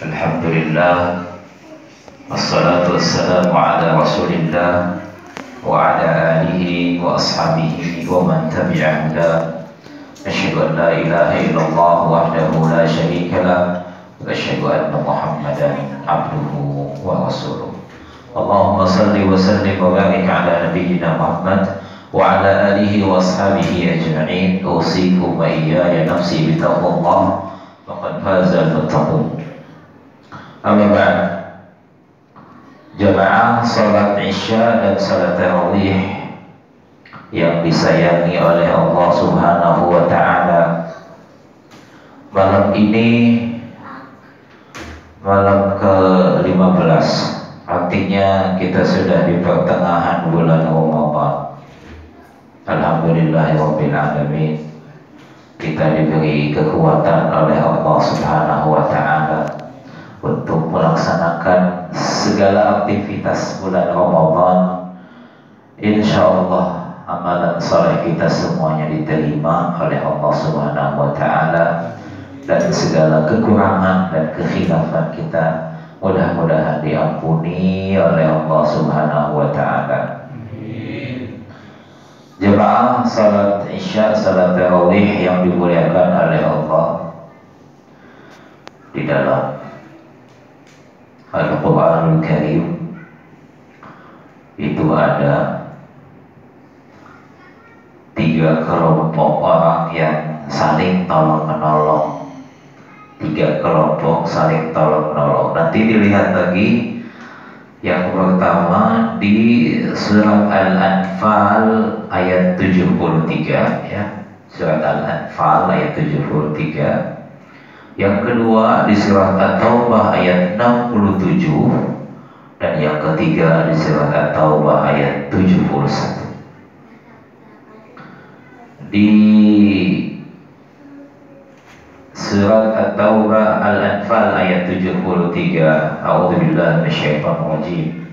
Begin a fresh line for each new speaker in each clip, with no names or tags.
Alhamdulillah, wassalatu wassalamu ala rasulillah wa ala alihi wa ashabihi wa man tabi'ahu la. Asyhadu an la ilaha illallah wahdahu la syarika lah wa asyhadu anna Muhammadan abduhu wa rasuluh. Allahumma salli wa sallim wa barik ala nabiyyina Muhammad wa ala alihi wa ashabihi ajma'in. Usikum wa iyaya nafsi bitaqwallah, faqad faza al-muttaqun. Amma ba'd. Jamaah salat Isya dan salat tarawih yang disayangi oleh Allah Subhanahu wa taala, malam ini malam ke-15, artinya kita sudah di pertengahan bulan Ramadan. Alhamdulillahirabbil alamin, kita diberi kekuatan oleh Allah Subhanahu wa taala untuk melaksanakan segala aktivitas bulan Ramadan. Insyaallah amalan saleh kita semuanya diterima oleh Allah Subhanahu wa taala, dan segala kekurangan dan kekhilafan kita mudah-mudahan diampuni oleh Allah Subhanahu wa taala. Jemaah salat Isya, salat tarawih yang dimuliakan oleh Allah, di dalam Al-Quranul Karim itu ada 3 kelompok orang yang saling tolong-menolong. 3 kelompok saling tolong-menolong. Nanti dilihat lagi. Yang pertama di surat Al-Anfal ayat 73, ya. Surat Al-Anfal ayat 73. Yang kedua di surat At-Taubah ayat 67, dan yang ketiga di surat At-Taubah ayat 71. Di surat At-Taubah Al-Anfal ayat 73, a'udzubillahi minasyaitonir rajim.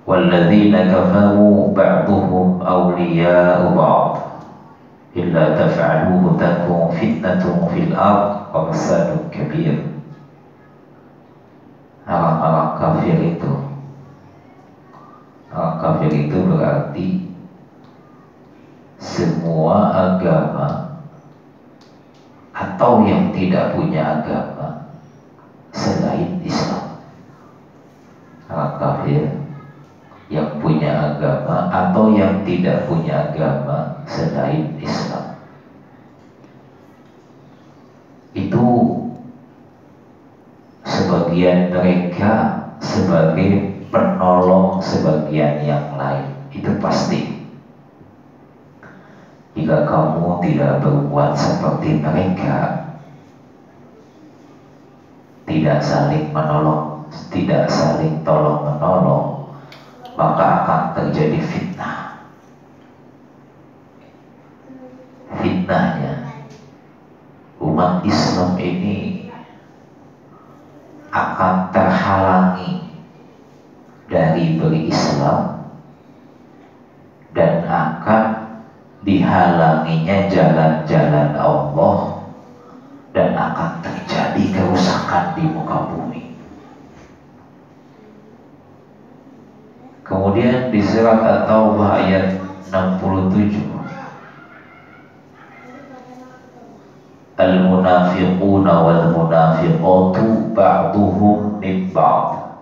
Walladzina kafaru ba'duhum awliya'u ba'd illa taf'aluhu takun fitnatun fil ard wa fasadun kabir. Orang-orang kafir itu berarti semua agama atau yang tidak punya agama selain Islam. Orang kafir yang punya agama atau yang tidak punya agama selain Islam, itu sebagian mereka sebagai penolong sebagian yang lain. Itu pasti. Jika kamu tidak berbuat seperti mereka, tidak saling menolong, tidak saling tolong-menolong, maka akan terjadi fitnah. Fitnahnya, umat Islam ini akan terhalangi dari berislam, dan akan dihalanginya jalan-jalan Allah, dan akan terjadi kerusakan di muka bumi. Kemudian di surat At-Taubah ayat 67, Al-munafiquna wal munafiqatu ba'duhum min ba'd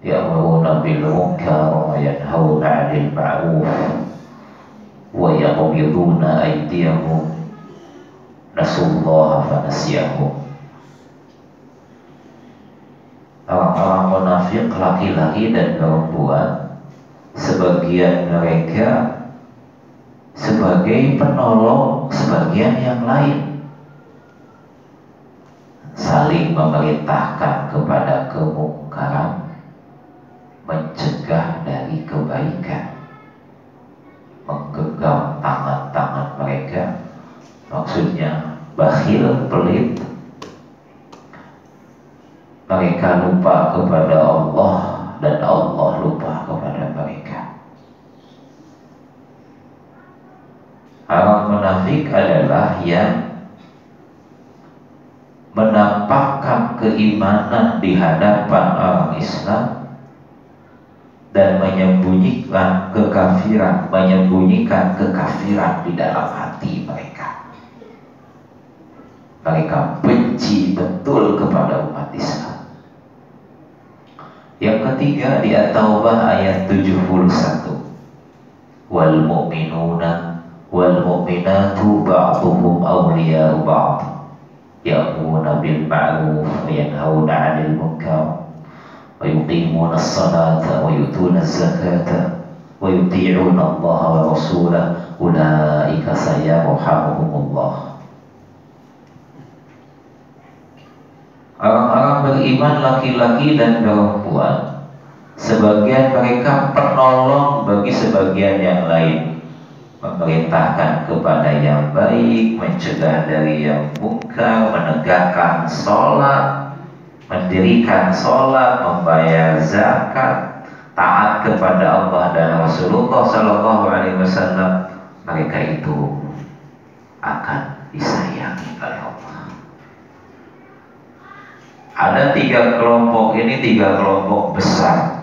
ya'muruna bil munkar wa yanhauna 'anil ma'ruf wa yaqbiduna aydiyahum nasullaha fanasiyahum. Orang-orang munafik laki-laki dan perempuan, sebagian mereka sebagai penolong sebagian yang lain, saling memerintahkan kepada kemungkaran, mencegah dari kebaikan, menggenggam tangan-tangan mereka, maksudnya bakhil, pelit. Mereka lupa kepada Allah dan Allah lupa kepada mereka. Orang munafik adalah yang menampakkan keimanan di hadapan orang Islam dan menyembunyikan kekafiran di dalam hati mereka. Mereka benci betul kepada umat Islam. Yang ketiga di At-Taubah ayat 71. Wal mu'minuna wal mu'minatu ba'duhum awliya'u ba'd ya'muruna bil ma'ruf wa yanhauna 'anil munkar wa yuqimuna as-salata wa yutuna az-zakata wa yuti'una Allah wa rasulahu ulaika sayarhamuhumullah. Orang-orang beriman laki-laki dan perempuan, sebagian mereka penolong bagi sebagian yang lain, memerintahkan kepada yang baik, mencegah dari yang munkar, menegakkan sholat, mendirikan sholat, membayar zakat, taat kepada Allah dan Rasulullah Sallallahu Alaihi Wasallam. Mereka itu akan disayangi oleh Allah. Ada tiga kelompok ini, tiga kelompok besar.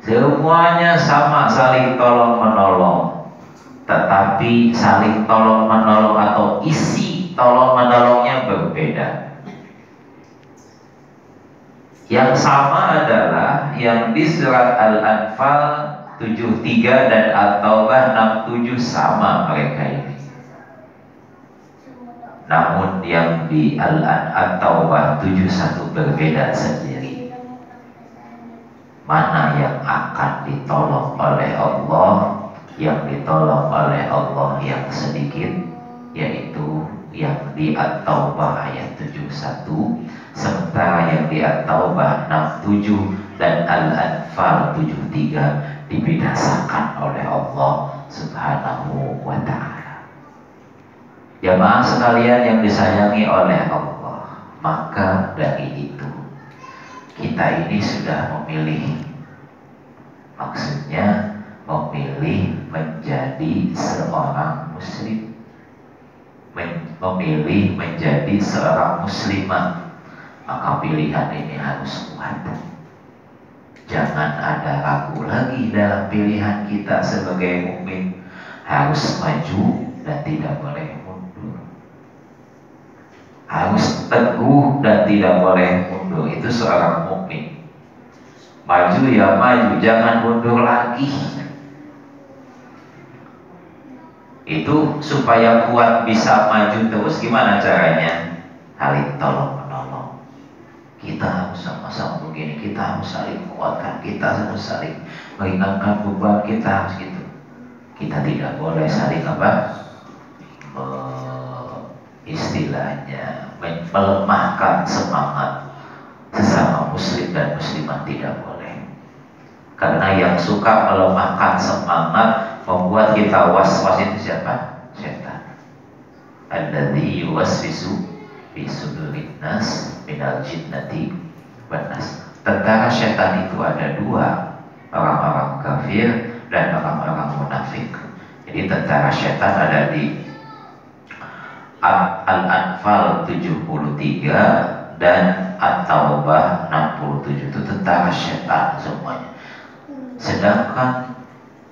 Semuanya sama, saling tolong menolong. Tetapi saling tolong menolong atau isi tolong menolongnya berbeda. Yang sama adalah yang di surat Al-Anfal 73 dan At-Taubah 67 sama mereka ini. Namun yang di At-Taubah 71 berbeda sendiri. Mana yang akan ditolong oleh Allah? Yang ditolong oleh Allah yang sedikit, yaitu yang di At-Taubah ayat 71, sementara yang di At-Taubah 67 dan Al-Anfal 73 dibinasakan oleh Allah Subhanahu wa Ta'ala. Jamaah sekalian yang disayangi oleh Allah, maka dari itu kita ini sudah memilih, maksudnya memilih menjadi seorang muslim, memilih menjadi seorang muslimah. Maka pilihan ini harus kuat. Jangan ada ragu lagi dalam pilihan kita sebagai mukmin. Harus maju dan tidak boleh mundur. Harus teguh dan tidak boleh mundur. Itu seorang mukmin. Maju ya maju, jangan mundur lagi. Itu supaya kuat bisa maju terus, gimana caranya? Saling tolong menolong. Kita harus sama-sama begini, kita harus saling menguatkan, kita harus saling meringankan beban, kita harus gitu. Kita tidak boleh saling istilahnya melemahkan semangat sesama muslim dan muslimah, tidak boleh. Karena yang suka melemahkan semangat, membuat kita was-was itu siapa? Setan. Alladzi yuwaswisu fi sudurin nas minal jinnati wan nas. Tentara setan itu ada dua, orang-orang kafir dan orang-orang munafik. Jadi tentara setan ada di Al-Anfal 73 dan At-Taubah 67. Itu tentara setan semuanya. Sedangkan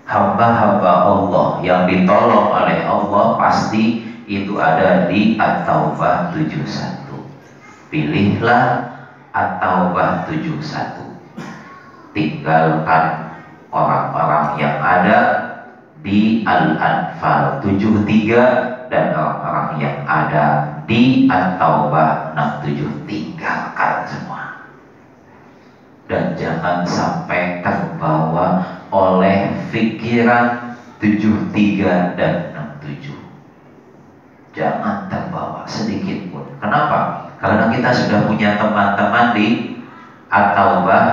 hamba-hamba Allah yang ditolong oleh Allah pasti itu ada di At-Taubah 71. Pilihlah At-Taubah 71. Tinggalkan orang-orang yang ada di Al-Anfal 73 dan orang-orang yang ada di At-Taubah 67. Tinggalkan semua. Dan jangan sampai terbawa oleh pikiran 73 dan 67. Jangan terbawa sedikit pun. Kenapa? Karena kita sudah punya teman-teman di At-Taubah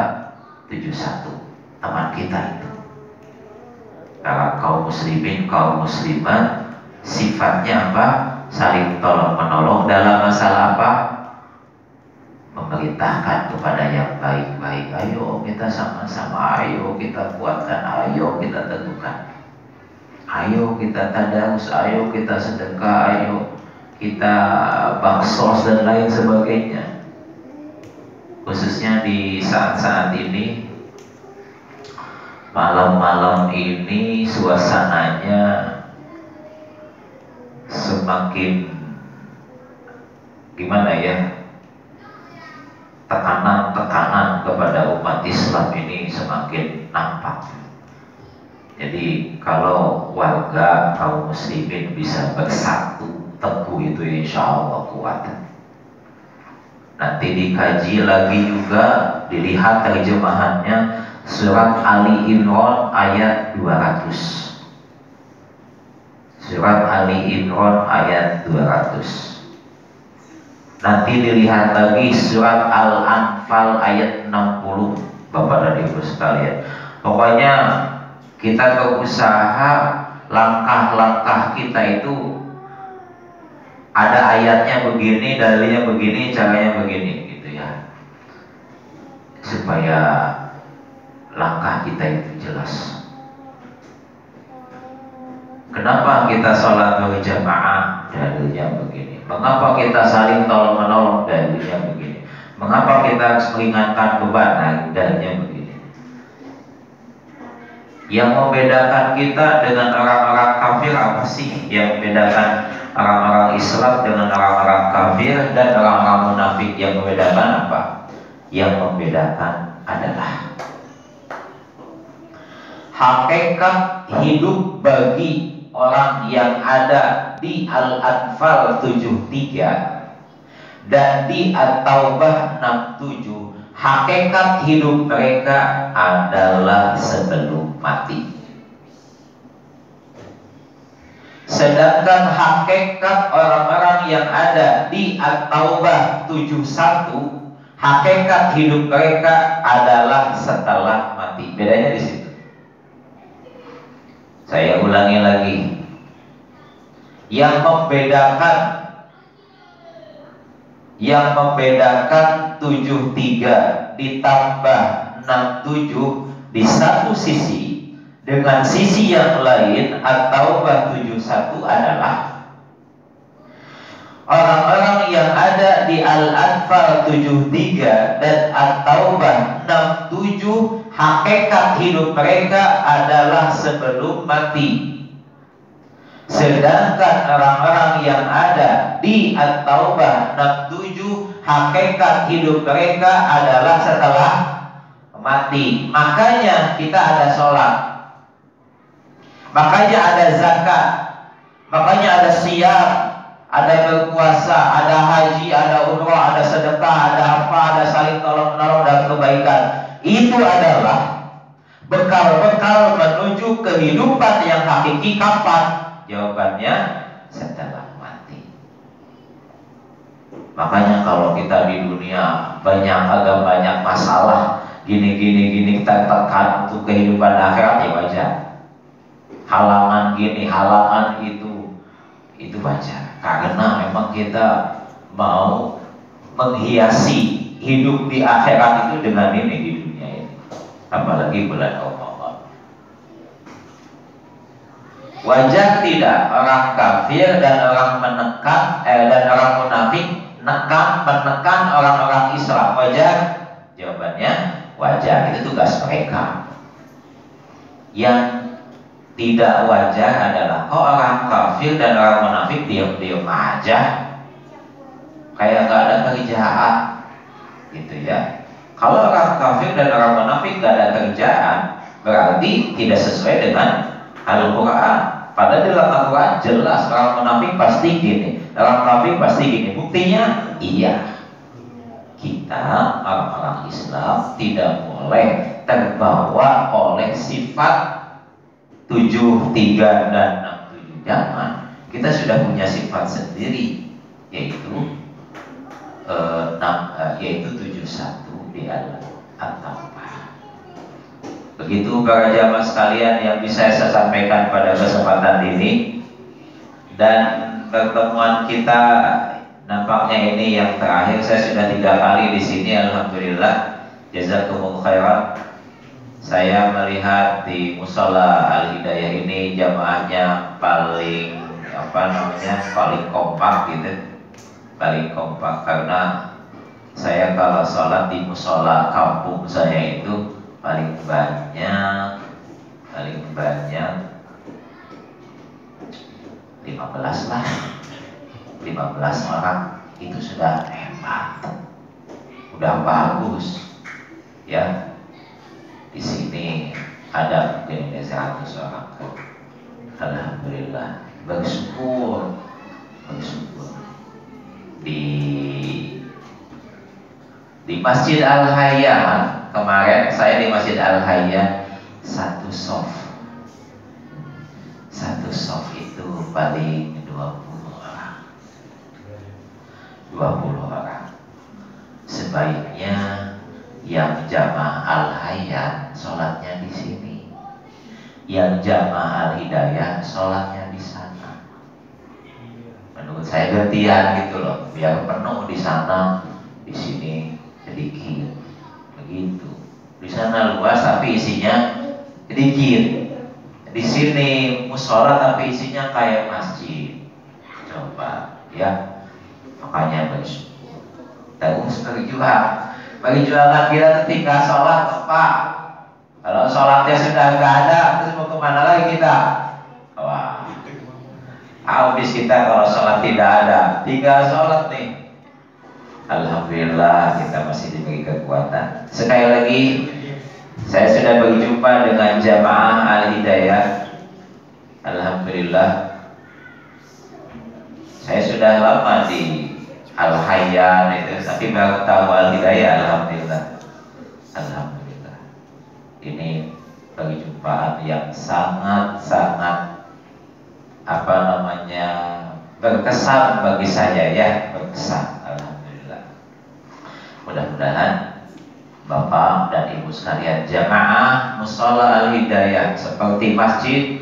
71. Teman kita itu. Para kaum muslimin, kaum muslimat, sifatnya apa? Saling tolong menolong dalam masalah apa? Memerintahkan kepada yang baik-baik. Ayo kita sama-sama, ayo kita kuatkan, ayo kita tentukan, ayo kita tadarus, ayo kita sedekah, ayo kita baksos dan lain sebagainya. Khususnya di saat-saat ini, malam-malam ini suasananya semakin gimana ya, tekanan-tekanan kepada umat Islam ini semakin nampak. Jadi kalau warga kaum muslimin bisa bersatu teguh, itu insya Allah kuat. Nanti dikaji lagi juga, dilihat terjemahannya, surat Ali Imran ayat 200. Surat Ali Imran ayat 200. Nanti dilihat lagi surat Al-Anfal ayat 60. Bapak dan Ibu sekalian, pokoknya kita berusaha langkah-langkah kita itu ada ayatnya begini, dalilnya begini, caranya begini, gitu ya, supaya langkah kita itu jelas. Kenapa kita sholat berjamaah? Dalilnya begini. Mengapa kita saling tolong menolong? Dalilnya begini. Mengapa kita harus meringankan beban? Nah, dalilnya begini. Yang membedakan kita dengan orang-orang kafir apa sih? Yang membedakan orang-orang Islam dengan orang-orang kafir dan orang-orang munafik, yang membedakan apa? Yang membedakan adalah hakikat hidup bagi orang yang ada di Al-Anfal 73 dan di At-Taubah 67. Hakikat hidup mereka adalah sebelum mati. Sedangkan hakikat orang-orang yang ada di At-Taubah 71, hakikat hidup mereka adalah setelah mati. Bedanya di situ. Saya ulangi lagi. Yang membedakan 73 ditambah 67 di satu sisi dengan sisi yang lain atau 71 adalah orang-orang yang ada di Al-Anfal 73 dan At-Taubah 67, hakikat hidup mereka adalah sebelum mati. Sedangkan orang-orang yang ada di At-Taubah 67, hakikat hidup mereka adalah setelah mati. Makanya kita ada sholat, makanya ada zakat, makanya ada siyam, ada berpuasa, ada haji, ada umrah, ada sedekah, ada apa, ada saling tolong menolong dan kebaikan. Itu adalah bekal-bekal menuju kehidupan yang hakiki. Kapan? Jawabannya setelah mati. Makanya kalau kita di dunia agak banyak masalah, gini kita tekan untuk kehidupan akhirat, ya wajar. Halangan gini, halangan itu wajar. Karena memang kita mau menghiasi hidup di akhirat itu dengan ini di dunia ini. Apalagi bulan Ramadan. Wajar tidak orang kafir dan orang menekan dan orang munafik menekan orang-orang Islam? Wajar? Jawabannya wajar. Itu tugas mereka. Yang tidak wajar adalah orang kafir dan orang munafik diam-diam aja, kayak gak ada kerjaan, gitu ya. Kalau orang kafir dan orang munafik gak ada kerjaan, berarti tidak sesuai dengan Al-Quran. Padahal dalam Al-Quran jelas orang munafik pasti gini, orang kafir pasti gini. Buktinya iya. Kita orang-orang Islam tidak boleh terbawa oleh sifat 73 dan 67. Jangan. Kita sudah punya sifat sendiri, yaitu 71 di Al-Taubah. Begitu para jamaah sekalian yang bisa saya sampaikan pada kesempatan ini. Dan pertemuan kita nampaknya ini yang terakhir. Saya sudah 3 kali di sini, alhamdulillah. Jazakumullah khairan. Saya melihat di Mushola Al-Hidayah ini jamaahnya paling apa namanya paling kompak gitu, paling kompak karena saya kalau sholat di musola kampung saya itu paling banyak 15 lah, 15 orang itu sudah hebat, udah bagus ya. Di sini ada mungkin 100 orang, alhamdulillah, bersyukur. Di Masjid Al-Hayyan kemarin saya di Masjid Al-Hayyan satu soft itu paling 20 orang. Sebaiknya yang jamaah Al-Hayyan sholatnya di sini, yang jamaah Al-Hidayah sholatnya di sana. Menurut saya gantian gitu loh, biar penuh di sana, di sini sedikit, begitu. Di sana luas tapi isinya sedikit. Di sini musola tapi isinya kayak masjid. Coba ya, makanya bersyukur. Terus perjuangan kita ketika sholat apa? Kalau sholatnya sudah nggak ada, terus mau kemana lagi kita? Wah, habis kita kalau sholat tidak ada, tinggal sholat nih. Alhamdulillah kita masih diberi kekuatan. Sekali lagi saya sudah berjumpa dengan jamaah Al-Hidayah. Alhamdulillah saya sudah lama di Al-Hayyan itu, tapi baru tahu Al-Hidayah. Alhamdulillah ini perjumpaan yang sangat apa namanya berkesan bagi saya ya, berkesan. Alhamdulillah. Mudah-mudahan Bapak dan Ibu sekalian jamaah Mushola Al-Hidayah seperti masjid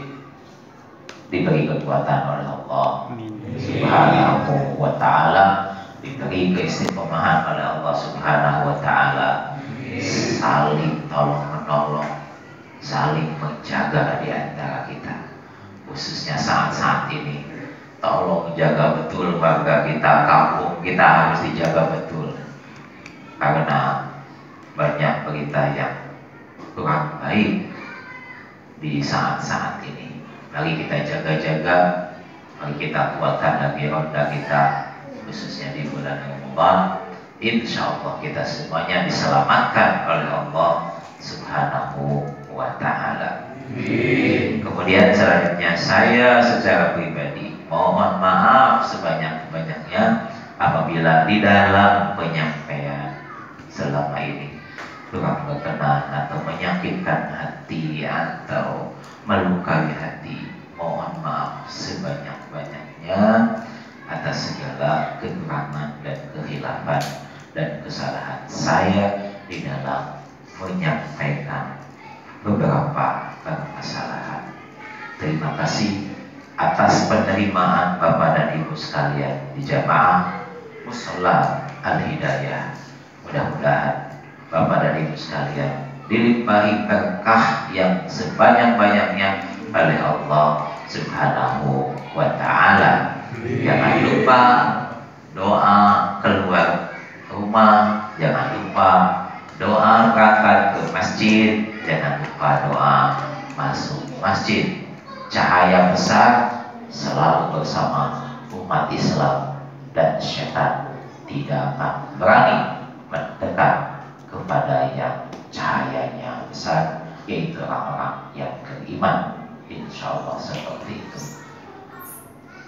diberi kekuatan oleh Allah Subhanahu wa ta'ala, diberi keistiqomahan oleh Allah Subhanahu wa ta'ala, saling tolong menolong, saling menjaga di antara kita, khususnya saat-saat ini. Tolong jaga betul warga kita, kampung kita harus dijaga betul, karena banyak berita yang kurang baik di saat-saat ini. Mari kita jaga-jaga, mari kita kuatkan lagi roda kita, khususnya di bulan Ramadan. Insya Allah kita semuanya diselamatkan oleh Allah Subhanahu wa ta'ala. Kemudian selanjutnya saya secara pribadi mohon maaf sebanyak-banyaknya apabila di dalam penyampaian selama ini kurang berkenan atau menyakitkan hati atau melukai hati. Mohon maaf sebanyak-banyaknya atas segala kekurangan dan kehilafan dan kesalahan saya di dalam menyampaikan beberapa permasalahan. Terima kasih atas penerimaan Bapak dan Ibu sekalian di jamaah Mushola Al-Hidayah. Mudah-mudahan Bapak dan Ibu sekalian dilimpahi berkah yang sebanyak-banyaknya oleh Allah Subhanahu wa ta'ala. Jangan lupa doa keluar rumah, jangan lupa doa berangkat ke masjid, jangan lupa doa masuk masjid. Cahaya besar selalu bersama umat Islam dan syaitan tidak akan berani mendekat kepada yang cahayanya besar, yaitu orang-orang yang beriman. Insya Allah seperti itu.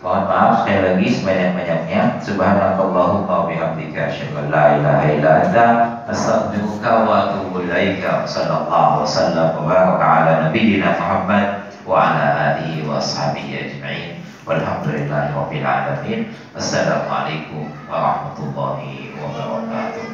Mohon maaf sekali lagi sebanyak-banyaknya. Subhanakallahumma wa bihamdika asyhadu an la ilaha illa anta astaghfiruka wa atubu ilaika. Sallallahu wasallam wa baraka ala nabiyyina Muhammad wa ala alihi wa ashabihi ajma'in. Walhamdulillahi rabbil alamin. Assalamualaikum warahmatullahi wabarakatuh.